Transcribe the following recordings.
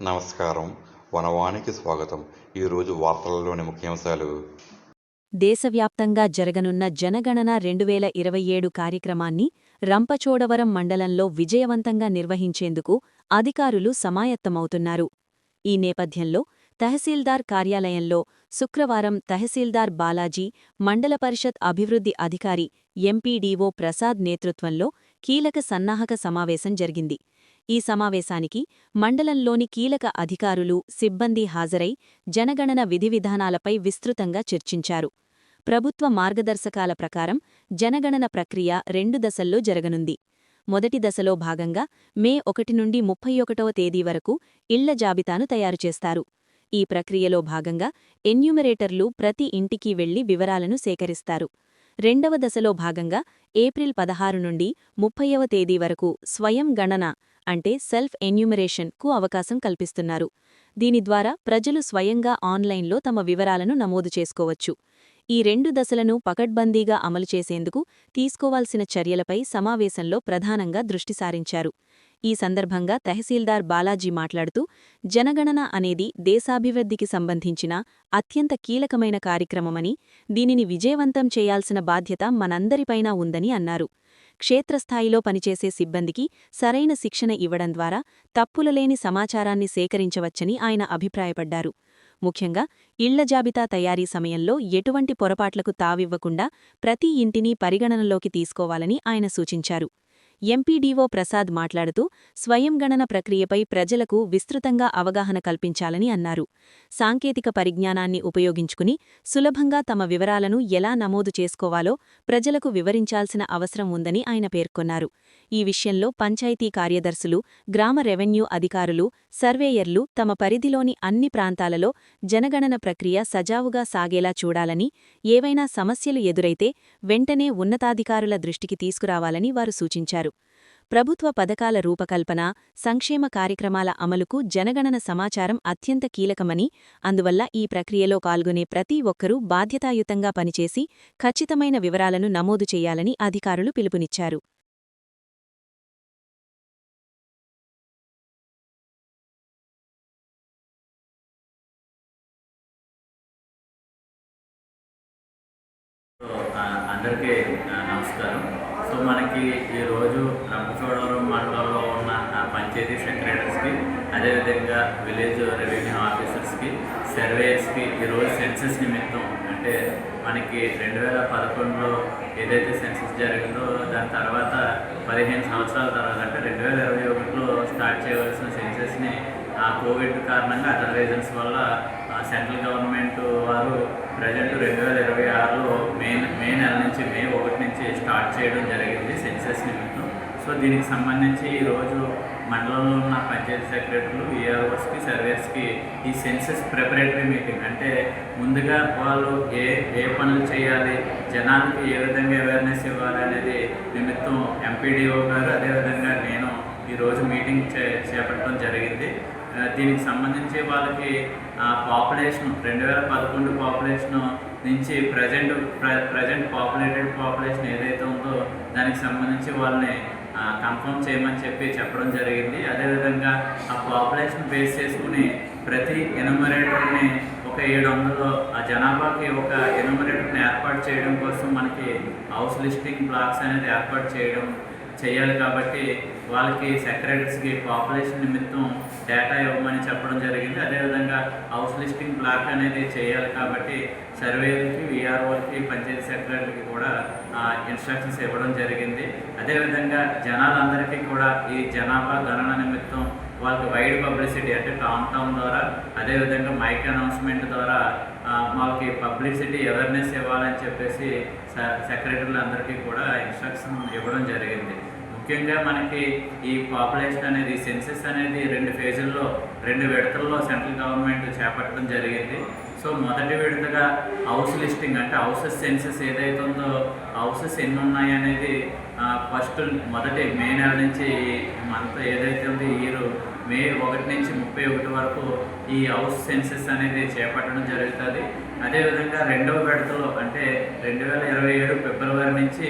నమస్కారం. వనవానికి స్వాగతం. ఈరోజు వార్తలలోని ముఖ్యాంశాలు. దేశవ్యాప్తంగా జరగనున్న జనగణన 2027 కార్యక్రమాన్ని రంపచోడవరం మండలంలో విజయవంతంగా నిర్వహించేందుకు అధికారులు సమాయత్తమవుతున్నారు. ఈ నేపథ్యంలో తహసీల్దార్ కార్యాలయంలో శుక్రవారం తహసీల్దార్ బాలాజీ, మండల పరిషత్ అభివృద్ధి అధికారి ఎంపీడీఓ ప్రసాద్ నేతృత్వంలో కీలక సన్నాహక సమావేశం జరిగింది. ఈ సమావేశానికి మండలంలోని కీలక అధికారులు, సిబ్బంది హాజరై జనగణన విధివిధానాలపై విస్తృతంగా చర్చించారు. ప్రభుత్వ మార్గదర్శకాల ప్రకారం జనగణన ప్రక్రియ 2 దశల్లో జరగనుంది. మొదటి దశలో భాగంగా మే 1 నుండి 31వ తేదీ వరకు ఇళ్ల జాబితాను తయారుచేస్తారు. ఈ ప్రక్రియలో భాగంగా ఎన్యూమరేటర్లు ప్రతి ఇంటికి వెళ్లి వివరాలను సేకరిస్తారు. రెండవ దశలో భాగంగా ఏప్రిల్ 16 నుండి 30వ తేదీ వరకు స్వయం గణన అంటే సెల్ఫ్ ఎన్యూమరేషన్ కు అవకాశం కల్పిస్తున్నారు. దీని ద్వారా ప్రజలు స్వయంగా ఆన్లైన్లో తమ వివరాలను నమోదు చేసుకోవచ్చు. ఈ 2 దశలను పకడ్బందీగా అమలు చేసేందుకు తీసుకోవాల్సిన చర్యలపై సమావేశంలో ప్రధానంగా దృష్టి సారించారు. ఈ సందర్భంగా తహసీల్దార్ బాలాజీ మాట్లాడుతూ, జనగణన అనేది దేశాభివృద్ధికి సంబంధించిన అత్యంత కీలకమైన కార్యక్రమమని, దీనిని విజయవంతం చేయాల్సిన బాధ్యత మనందరిపైనా ఉందని అన్నారు. క్షేత్రస్థాయిలో పనిచేసే సిబ్బందికి సరైన శిక్షణ ఇవ్వడం ద్వారా తప్పులలేని సమాచారాన్ని సేకరించవచ్చని ఆయన అభిప్రాయపడ్డారు. ముఖ్యంగా ఇళ్ల జాబితా తయారీ సమయంలో ఎటువంటి పొరపాట్లకు తావివ్వకుండా ప్రతి ఇంటిని పరిగణనలోకి తీసుకోవాలని ఆయన సూచించారు. ఎంపీడీఓ ప్రసాద్ మాట్లాడుతూ, స్వయం గణన ప్రక్రియపై ప్రజలకు విస్తృతంగా అవగాహన కల్పించాలని అన్నారు. సాంకేతిక పరిజ్ఞానాన్ని ఉపయోగించుకుని సులభంగా తమ వివరాలను ఎలా నమోదు చేసుకోవాలో ప్రజలకు వివరించాల్సిన అవసరం ఉందని ఆయన పేర్కొన్నారు. ఈ విషయంలో పంచాయతీ కార్యదర్శులు, గ్రామ రెవెన్యూ అధికారులు, సర్వేయర్లు తమ పరిధిలోని అన్ని ప్రాంతాలలో జనగణన ప్రక్రియ సజావుగా సాగేలా చూడాలని, ఏవైనా సమస్యలు ఎదురైతే వెంటనే ఉన్నతాధికారుల దృష్టికి తీసుకురావాలని వారు సూచించారు. ప్రభుత్వ పథకాల రూపకల్పన, సంక్షేమ కార్యక్రమాల అమలుకు జనగణన సమాచారం అత్యంత కీలకమని, అందువల్ల ఈ ప్రక్రియలో పాల్గొనే ప్రతి ఒక్కరూ బాధ్యతాయుతంగా పనిచేసి ఖచ్చితమైన వివరాలను నమోదు చేయాలని అధికారులు పిలుపునిచ్చారు. అందరికీ నమస్కారం. మనకి ఈరోజు రంపచోడవరం మండలంలో ఉన్న పంచాయతీ సెక్రటరీస్కి, అదేవిధంగా విలేజ్ రెవెన్యూ ఆఫీసర్స్కి, సర్వేయర్స్కి ఈరోజు సెన్సస్ నిమిత్తం, అంటే మనకి 2011లో ఏదైతే సెన్సస్ జరిగిందో దాని తర్వాత 15 సంవత్సరాల తర్వాత, అంటే 2021లో స్టార్ట్ చేయవలసిన సెన్సస్ని కోవిడ్ కారణంగా అదర్ రీజన్స్ వల్ల సెంట్రల్ గవర్నమెంట్ వారు ప్రజెంట్ 2026లో మే నెల నుంచి మే 1 నుంచి స్టార్ట్ చేయడం జరిగింది సెన్సస్ నిమిత్తం. దీనికి సంబంధించి ఈరోజు మండలంలో ఉన్న పంచాయతీ సెక్రటరీలు, ఈఆర్ఓస్కి, సర్వేస్కి ఈ సెన్సస్ ప్రిపరేటరీ మీటింగ్, అంటే ముందుగా వాళ్ళు ఏ పనులు చేయాలి, జనాలకి ఏ విధంగా అవేర్నెస్ ఇవ్వాలి అనేది నిమిత్తం ఎంపీడీఓ గారు, అదేవిధంగా నేను ఈరోజు మీటింగ్ చేపట్టడం జరిగింది. దీనికి సంబంధించి వాళ్ళకి పాపులేషన్ 2011 పాపులేషన్ నుంచి ప్రజెంట్ పాపులేషన్ ఏదైతే ఉందో దానికి సంబంధించి వాళ్ళని కన్ఫర్మ్ చేయమని చెప్పడం జరిగింది. అదేవిధంగా ఆ పాపులేషన్ బేస్ చేసుకుని ప్రతి ఎన్యూమరేటర్ని ఒక 700 ఆ జనాభాకి ఒక ఎన్యూమరేటర్ని ఏర్పాటు చేయడం కోసం మనకి హౌస్ లిస్టింగ్ బ్లాక్స్ అనేది ఏర్పాటు చేయాలి. కాబట్టి వాళ్ళకి సెక్రటరీస్కి పాపులేషన్ నిమిత్తం డేటా ఇవ్వమని చెప్పడం జరిగింది. అదేవిధంగా హౌస్ లిస్టింగ్ బ్లాక్ అనేది చేయాలి. కాబట్టి సర్వేలకి, వీఆర్ఓలకి, పంచాయతీ సెక్రటరీకి కూడా ఇన్స్ట్రక్షన్స్ ఇవ్వడం జరిగింది. అదేవిధంగా జనాలందరికీ కూడా ఈ జనాభా గణన నిమిత్తం వాళ్ళకి వైడ్ పబ్లిసిటీ, అంటే టౌన్ ద్వారా, అదేవిధంగా మైక్ అనౌన్స్మెంట్ ద్వారా వాళ్ళకి పబ్లిసిటీ అవేర్నెస్ ఇవ్వాలని చెప్పేసి సెక్రటరీలందరికీ కూడా ఇన్స్ట్రక్షన్ ఇవ్వడం జరిగింది. ముఖ్యంగా మనకి ఈ పాపులేషన్ అనేది, సెన్సస్ అనేది 2 ఫేజుల్లో 2 విడతల్లో సెంట్రల్ గవర్నమెంట్ చేపట్టడం జరిగింది. మొదటి విడతగా హౌస్ లిస్టింగ్, అంటే హౌసెస్ సెన్సస్ ఏదైతే ఉందో హౌసెస్ ఎన్ని ఉన్నాయి అనేది మొదటి మే నెల నుంచి మంత్ ఏదైతే ఉందో ఇయర్ మే 1 నుంచి 31 వరకు ఈ హౌస్ సెన్సస్ అనేది చేపట్టడం జరుగుతుంది. అదేవిధంగా రెండవ విడతలో, అంటే 2027 ఫిబ్రవరి నుంచి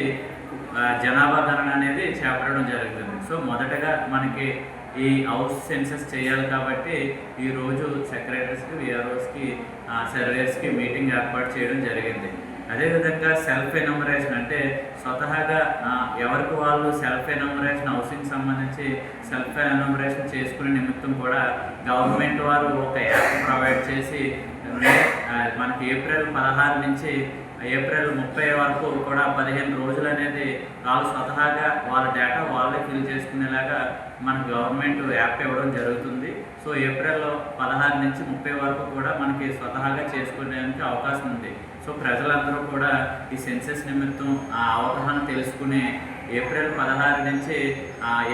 జనాభా గణన అనేది చేపట్టడం జరుగుతుంది. మొదటగా మనకి ఈ హౌస్ సెన్సస్ చేయాలి కాబట్టి ఈరోజు సెక్రటరీస్కి విఆర్ఓస్కి సర్వేయర్స్కి మీటింగ్ ఏర్పాటు చేయడం జరిగింది. అదేవిధంగా సెల్ఫ్ ఎన్యూమరేషన్ అంటే స్వతహాగా ఎవరికి వాళ్ళు సెల్ఫ్ ఎన్యూమరేషన్ హౌసింగ్ సంబంధించి సెల్ఫ్ ఎన్యూమరేషన్ చేసుకునే నిమిత్తం కూడా గవర్నమెంట్ వారు ఒక యాప్ ప్రొవైడ్ చేసి మనకి ఏప్రిల్ 16 నుంచి ఏప్రిల్ 30 వరకు కూడా 15 రోజులు అనేది వాళ్ళు స్వతహాగా వాళ్ళ డేటా వాళ్ళే ఫిల్ చేసుకునేలాగా మన గవర్నమెంట్ యాప్ ఇవ్వడం జరుగుతుంది. సో ఏప్రిల్ 16 నుంచి 30 వరకు కూడా మనకి స్వతహాగా చేసుకునేందుకు అవకాశం ఉంది. సో ప్రజలందరూ కూడా ఈ సెన్సస్ నిమిత్తం ఆ అవగాహన తెలుసుకుని ఏప్రిల్ 16 నుంచి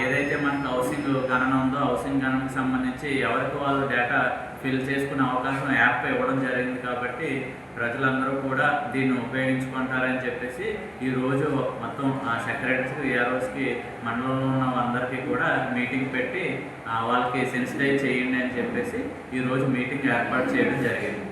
ఏదైతే మనకు హౌసింగ్ గణన ఉందో హౌసింగ్ గణనకు సంబంధించి ఎవరికి వాళ్ళు డేటా ఫిల్ చేసుకునే అవకాశం యాప్ ఇవ్వడం జరిగింది. కాబట్టి ప్రజలందరూ కూడా దీన్ని ఉపయోగించుకుంటారని చెప్పేసి ఈరోజు మొత్తం సెక్రటరీస్కి విఆర్ఓస్కి మండలంలో ఉన్న అందరికీ కూడా మీటింగ్ పెట్టి వాళ్ళకి సెన్సిటైజ్ చేయండి అని చెప్పేసి ఈరోజు మీటింగ్ ఏర్పాటు చేయడం జరిగింది.